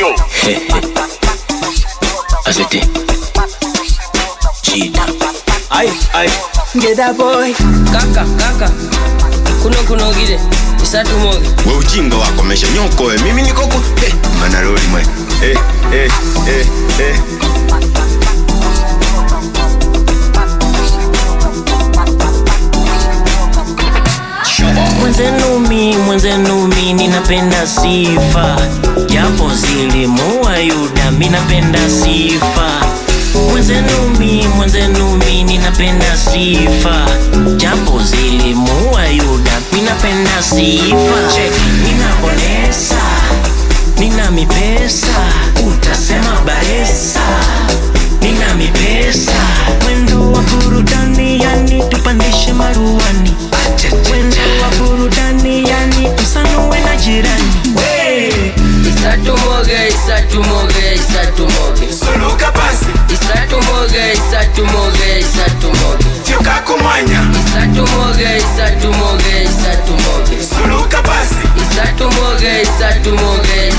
Yo. Asete. Cheetah. Ay. Get that boy. Kaka. Kuno gide. Isatu moge. Wewe ujinga wako mesha nyoko we. Mimi niko huko. Mana lori mwe. Mwenzenu mi ninapenda sifa, japo zilimuua Yuda, mi napenda sifa. Mwenzenu mi ninapenda sifa, japo zilimuua Yuda, mi napenda sifa. Check, ninabonesa, nina mipesa, utasema baresa. Nina mipesa, mwendo wa burudani, yani tupandishe maruani. Mwendo wa burudani, yani tusanue na jirani. Isatu moge. Suluka basi. Isatu moge. Fyoka kumanya. Isatu moge. Suluka basi. Isatu moge.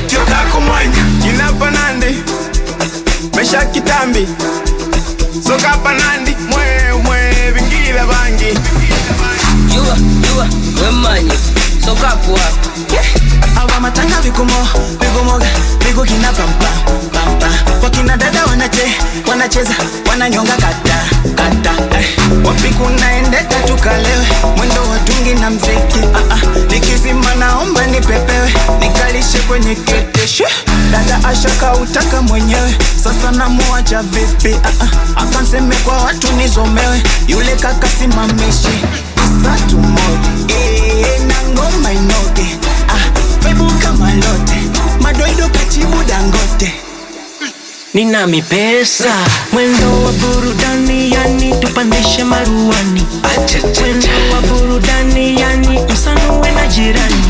Fyoka kumanya. Inapa nandi. Mesha kitambi. Soka panandi. Mwe vingila bangi. Yua, wemanye. Soka kuwa. Awa matanga vigumoga, vigu kina pampa. Kwa kina dada wanacheza, wananyonga kata. Wapi kunaendeka tukalewe, mwendo wa tungi na mziki. Nikizima naomba nipepewe, nikalishe kwenye kete. Dada ashaka utaka mwenyewe, sasa namuacha vipi? Akanseme kwa watu nizomewe, yule kaka simamishi. Isatu moge, na ngoma inoge. Febuka malote, madoido kachibu Dangote. Nina mipesa, mwendo wa burudani, yani tupandishe maruani. Mwendo wa burudani, yani tusanue na jirani.